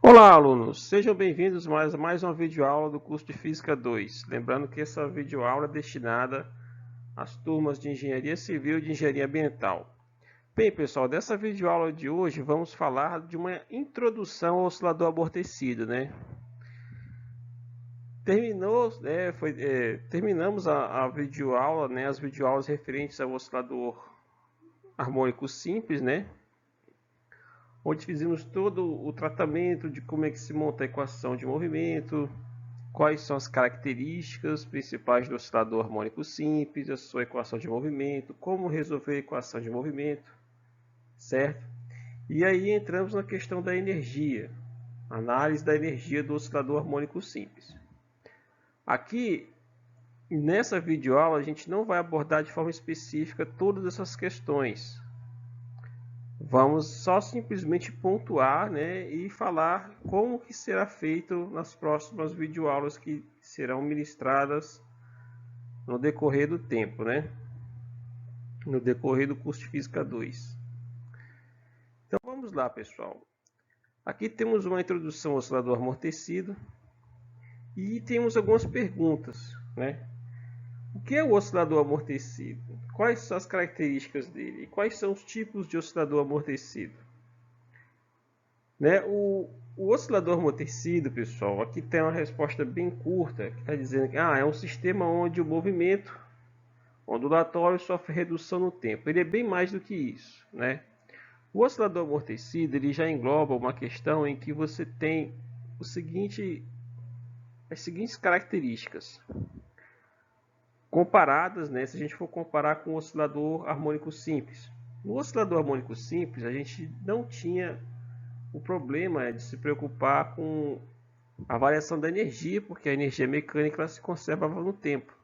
Olá, alunos! Sejam bem-vindos a mais uma videoaula do curso de Física 2. Lembrando que essa videoaula é destinada às turmas de Engenharia Civil e de Engenharia Ambiental. Bem, pessoal, dessa videoaula de hoje vamos falar de uma introdução ao oscilador amortecido, né? Terminamos a videoaula, né, as videoaulas referentes ao oscilador harmônico simples, né? Onde fizemos todo o tratamento de como é que se monta a equação de movimento, quais são as características principais do oscilador harmônico simples, a sua equação de movimento, como resolver a equação de movimento, certo? E aí entramos na questão da energia, análise da energia do oscilador harmônico simples. Aqui, nessa videoaula, a gente não vai abordar de forma específica todas essas questões. Vamos só simplesmente pontuar, né, e falar como que será feito nas próximas videoaulas que serão ministradas no decorrer do tempo, né? No decorrer do curso de Física 2. Então vamos lá, pessoal. Aqui temos uma introdução ao oscilador amortecido e temos algumas perguntas, né? O que é o oscilador amortecido? Quais são as características dele? Quais são os tipos de oscilador amortecido? Né? O oscilador amortecido, pessoal, aqui tem uma resposta bem curta, que está dizendo que é um sistema onde o movimento ondulatório sofre redução no tempo. Ele é bem mais do que isso, né? O oscilador amortecido ele já engloba uma questão em que você tem as seguintes características comparadas, né, se a gente for comparar com o oscilador harmônico simples. No oscilador harmônico simples, a gente não tinha o problema de se preocupar com a variação da energia, porque a energia mecânica ela se conservava no tempo.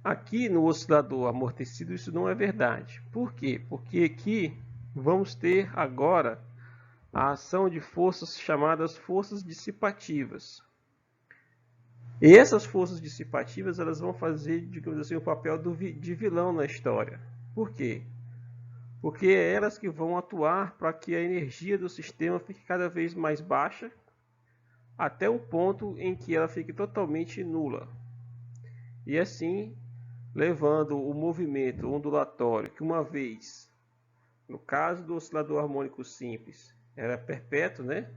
Aqui no oscilador amortecido isso não é verdade. Por quê? Porque aqui vamos ter agora a ação de forças chamadas forças dissipativas. E essas forças dissipativas elas vão fazer, digamos assim, o papel de vilão na história. Por quê? Porque é elas que vão atuar para que a energia do sistema fique cada vez mais baixa, até o ponto em que ela fique totalmente nula. E assim, levando o movimento ondulatório, que uma vez, no caso do oscilador harmônico simples, era perpétuo, né?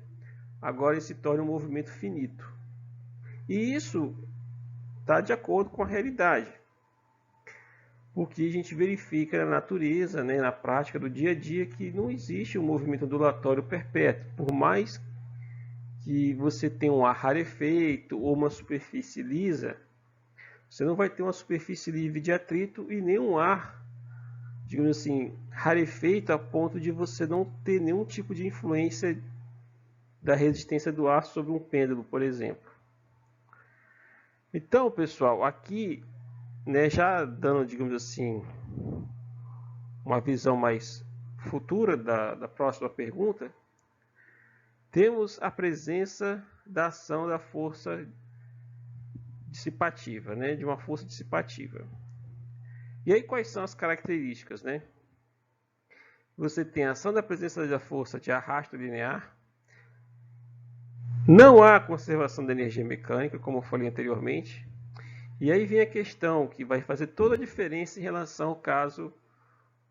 Agora ele se torna um movimento finito. E isso está de acordo com a realidade, porque a gente verifica na natureza, né, na prática do dia a dia, que não existe um movimento ondulatório perpétuo. Por mais que você tenha um ar rarefeito ou uma superfície lisa, você não vai ter uma superfície livre de atrito e nem um ar, digamos assim, rarefeito a ponto de você não ter nenhum tipo de influência da resistência do ar sobre um pêndulo, por exemplo. Então, pessoal, aqui, né, já dando, digamos assim, uma visão mais futura da próxima pergunta, temos a presença da ação da força dissipativa, né, de uma força dissipativa. E aí quais são as características, né? Você tem a ação da presença da força de arrasto linear, não há conservação da energia mecânica, como eu falei anteriormente, e aí vem a questão que vai fazer toda a diferença em relação ao caso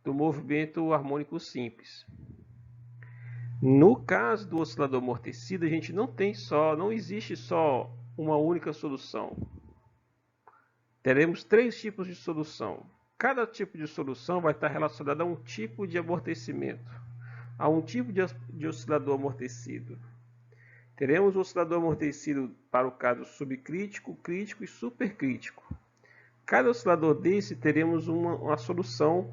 do movimento harmônico simples. No caso do oscilador amortecido, a gente não existe só uma única solução. Teremos três tipos de solução. Cada tipo de solução vai estar relacionado a um tipo de amortecimento, a um tipo de oscilador amortecido. Teremos o oscilador amortecido para o caso subcrítico, crítico e supercrítico. Cada oscilador desse teremos uma solução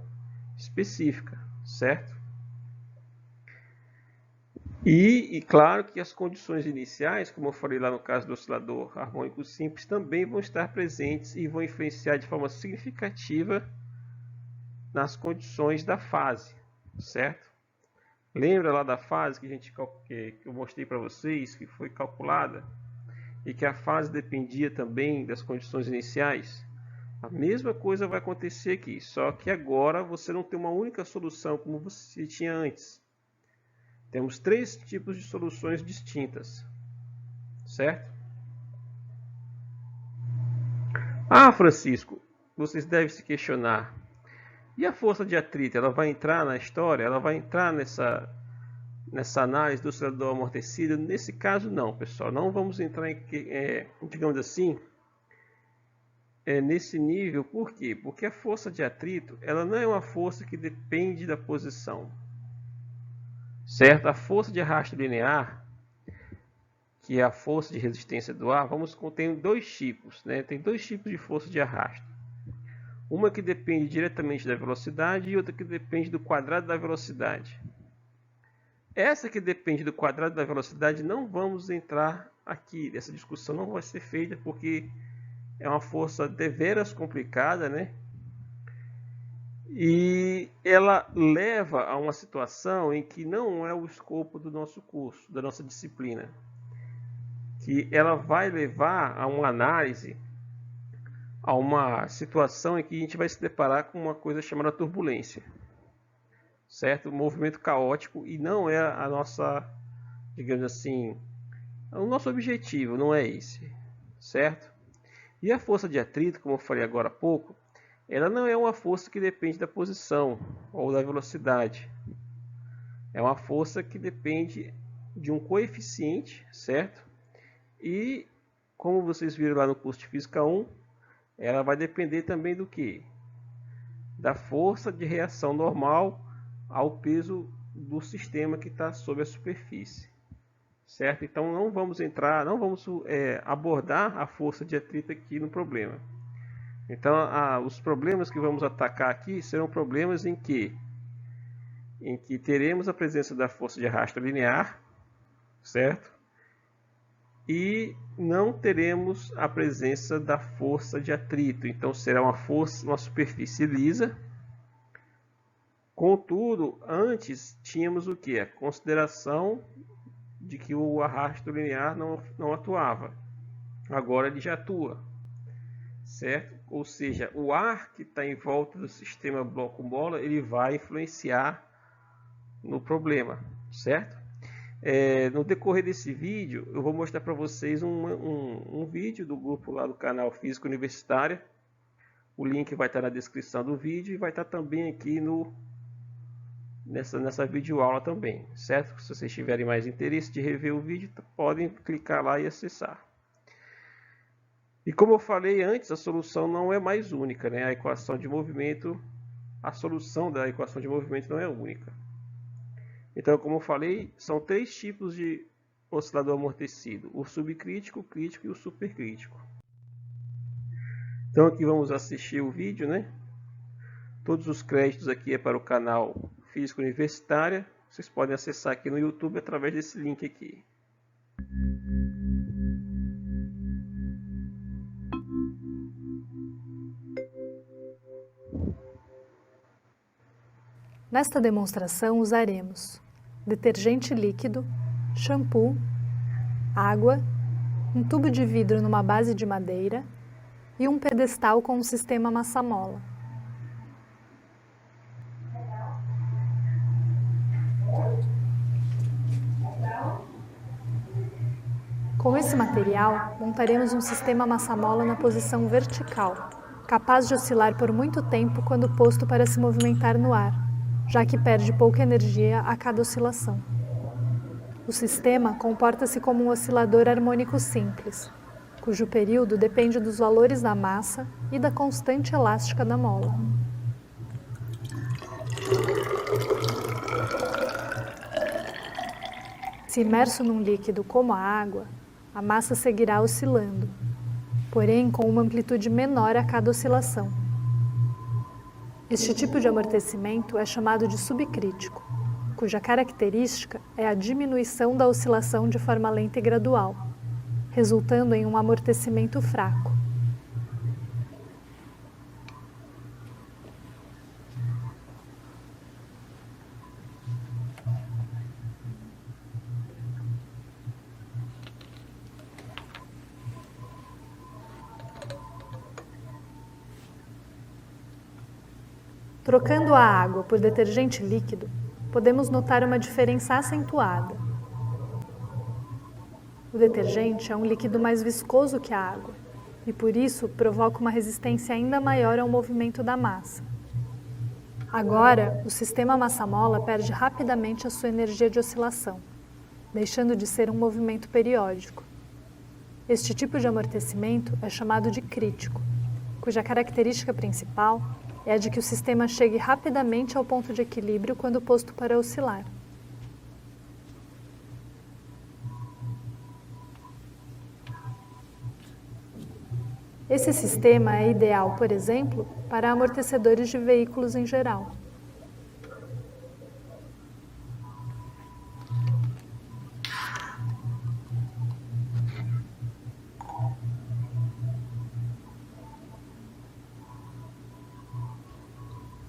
específica, certo? E claro que as condições iniciais, como eu falei lá no caso do oscilador harmônico simples, também vão estar presentes e vão influenciar de forma significativa nas condições da fase, certo? Lembra lá da fase que eu mostrei para vocês, que foi calculada, e que a fase dependia também das condições iniciais? A mesma coisa vai acontecer aqui, só que agora você não tem uma única solução como você tinha antes. Temos 3 tipos de soluções distintas, certo? Ah, Francisco, vocês devem se questionar. E a força de atrito, ela vai entrar na história? Ela vai entrar nessa análise do oscilador amortecido? Nesse caso, não, pessoal. Não vamos entrar em, digamos assim, nesse nível. Por quê? Porque a força de atrito, ela não é uma força que depende da posição, certo? A força de arrasto linear, que é a força de resistência do ar, tem 2 tipos, né? Tem 2 tipos de força de arrasto. Uma que depende diretamente da velocidade e outra que depende do quadrado da velocidade. Essa que depende do quadrado da velocidade não vamos entrar aqui. Essa discussão não vai ser feita porque é uma força deveras complicada, né? E ela leva a uma situação em que não é o escopo do nosso curso, da nossa disciplina. Que ela vai levar a uma análise, a uma situação em que a gente vai se deparar com uma coisa chamada turbulência, certo? Um movimento caótico, e não é a nossa, digamos assim, o nosso objetivo, não é esse, certo? E a força de atrito, como eu falei agora há pouco, ela não é uma força que depende da posição ou da velocidade. É uma força que depende de um coeficiente, certo? E, como vocês viram lá no curso de Física 1, ela vai depender também do que? Da força de reação normal ao peso do sistema que está sobre a superfície, certo? Então não vamos abordar a força de atrito aqui no problema. Então os problemas que vamos atacar aqui serão problemas em que teremos a presença da força de arrasto linear, certo? E não teremos a presença da força de atrito. Então será uma superfície lisa. Contudo, antes tínhamos o que? A consideração de que o arrasto linear não atuava. Agora ele já atua, certo? Ou seja, o ar que está em volta do sistema bloco-mola, ele vai influenciar no problema, certo? No decorrer desse vídeo, eu vou mostrar para vocês um vídeo do grupo lá do canal Física Universitária. O link vai estar na descrição do vídeo e vai estar também aqui nessa videoaula também, certo? Se vocês tiverem mais interesse de rever o vídeo, podem clicar lá e acessar. E como eu falei antes, a solução não é mais única, né? A solução da equação de movimento não é única. Então, como eu falei, são 3 tipos de oscilador amortecido: o subcrítico, o crítico e o supercrítico. Então aqui vamos assistir o vídeo, né? Todos os créditos aqui é para o canal Física Universitária. Vocês podem acessar aqui no YouTube através desse link aqui. Nesta demonstração usaremos detergente líquido, shampoo, água, um tubo de vidro numa base de madeira e um pedestal com um sistema massa-mola. Com esse material, montaremos um sistema massa-mola na posição vertical, capaz de oscilar por muito tempo quando posto para se movimentar no ar, já que perde pouca energia a cada oscilação. O sistema comporta-se como um oscilador harmônico simples, cujo período depende dos valores da massa e da constante elástica da mola. Se imerso num líquido como a água, a massa seguirá oscilando, porém com uma amplitude menor a cada oscilação. Este tipo de amortecimento é chamado de subcrítico, cuja característica é a diminuição da oscilação de forma lenta e gradual, resultando em um amortecimento fraco. Trocando a água por detergente líquido, podemos notar uma diferença acentuada. O detergente é um líquido mais viscoso que a água e, por isso, provoca uma resistência ainda maior ao movimento da massa. Agora, o sistema massa-mola perde rapidamente a sua energia de oscilação, deixando de ser um movimento periódico. Este tipo de amortecimento é chamado de crítico, cuja característica principal é a de que o sistema chegue rapidamente ao ponto de equilíbrio quando posto para oscilar. Esse sistema é ideal, por exemplo, para amortecedores de veículos em geral.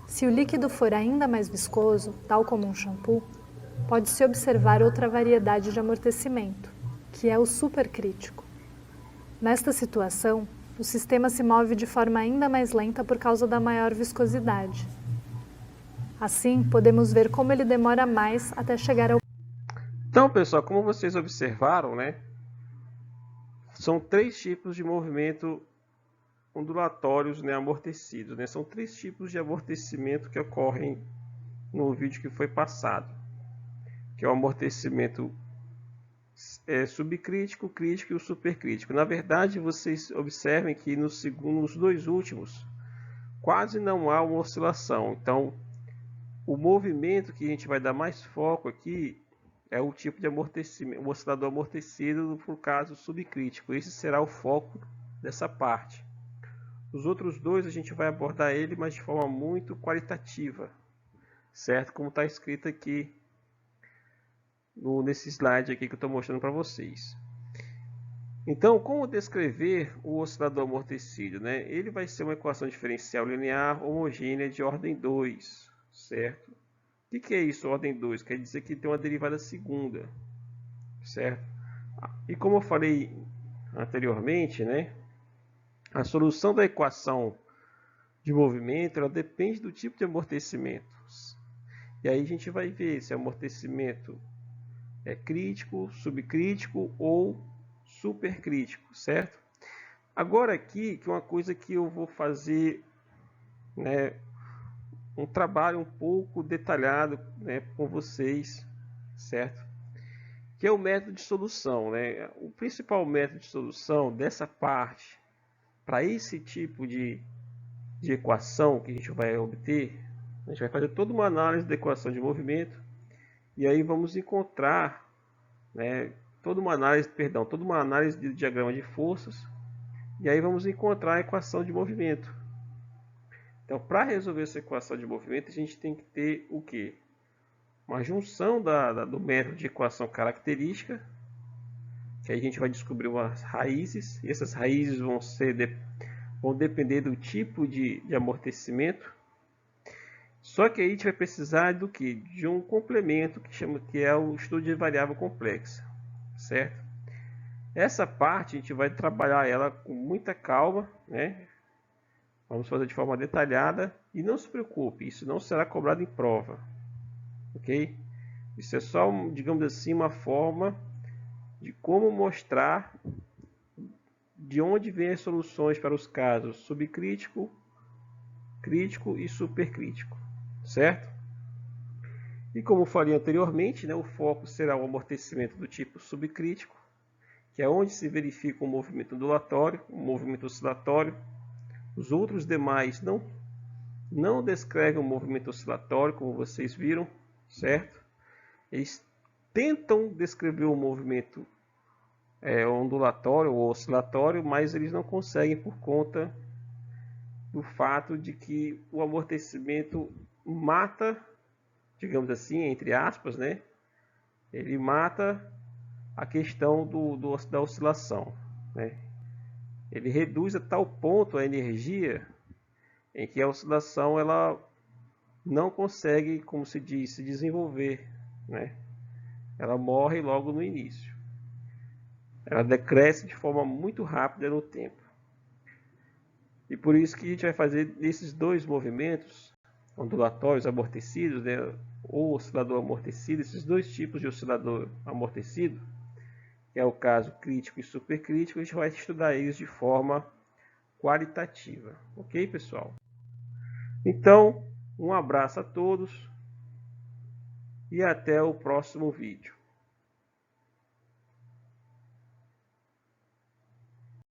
Se o líquido for ainda mais viscoso, tal como um shampoo, pode-se observar outra variedade de amortecimento, que é o supercrítico. Nesta situação, o sistema se move de forma ainda mais lenta por causa da maior viscosidade. Assim, podemos ver como ele demora mais até chegar ao... Então, pessoal, como vocês observaram, né? São 3 tipos de movimento ondulatórios, né, amortecidos, né? São 3 tipos de amortecimento que ocorrem no vídeo que foi passado, que é o amortecimento subcrítico, crítico e o supercrítico. Na verdade, vocês observem que nos 2 últimos quase não há uma oscilação. Então, o movimento que a gente vai dar mais foco aqui é o tipo de amortecimento, o oscilador amortecido, por caso subcrítico. Esse será o foco dessa parte. Os outros 2 a gente vai abordar ele, mas de forma muito qualitativa, certo? Como está escrito aqui nesse slide aqui que eu estou mostrando para vocês. Então, como descrever o oscilador amortecido, né? Ele vai ser uma equação diferencial linear homogênea de ordem 2, certo? O que é isso, ordem 2? Quer dizer que tem uma derivada segunda, certo? E como eu falei anteriormente, né? A solução da equação de movimento ela depende do tipo de amortecimento. E aí a gente vai ver se o amortecimento é crítico, subcrítico ou supercrítico, certo? Agora aqui, que uma coisa que eu vou fazer, né, um trabalho um pouco detalhado, né, com vocês, certo? Que é o método de solução, né? O principal método de solução dessa parte, para esse tipo de equação que a gente vai obter, a gente vai fazer toda uma análise da equação de movimento e aí vamos encontrar, né, toda uma análise de diagrama de forças e aí vamos encontrar a equação de movimento. Então, para resolver essa equação de movimento, a gente tem que ter o quê? Uma junção do método de equação característica, que aí a gente vai descobrir umas raízes, e essas raízes vão depender do tipo de amortecimento. Só que aí a gente vai precisar do que? De um complemento que é o estudo de variável complexa, certo? Essa parte a gente vai trabalhar ela com muita calma, né? Vamos fazer de forma detalhada e não se preocupe, isso não será cobrado em prova, ok? Isso é só, digamos assim, uma forma de como mostrar de onde vêm as soluções para os casos subcrítico, crítico e supercrítico, certo? E como falei anteriormente, né, o foco será o amortecimento do tipo subcrítico, que é onde se verifica o movimento ondulatório, o movimento oscilatório. Os outros demais não descrevem o movimento oscilatório, como vocês viram, certo? Eles tentam descrever o movimento ondulatório ou oscilatório, mas eles não conseguem por conta do fato de que o amortecimento mata, digamos assim, entre aspas, né? Ele mata a questão da oscilação, né? Ele reduz a tal ponto a energia em que a oscilação ela não consegue, como se diz, se desenvolver, né? Ela morre logo no início. Ela decresce de forma muito rápida no tempo. E por isso que a gente vai fazer esses 2 movimentos ondulatórios amortecidos, né, ou oscilador amortecido, esses dois tipos de oscilador amortecido, que é o caso crítico e supercrítico, a gente vai estudar eles de forma qualitativa. Ok, pessoal? Então, um abraço a todos e até o próximo vídeo.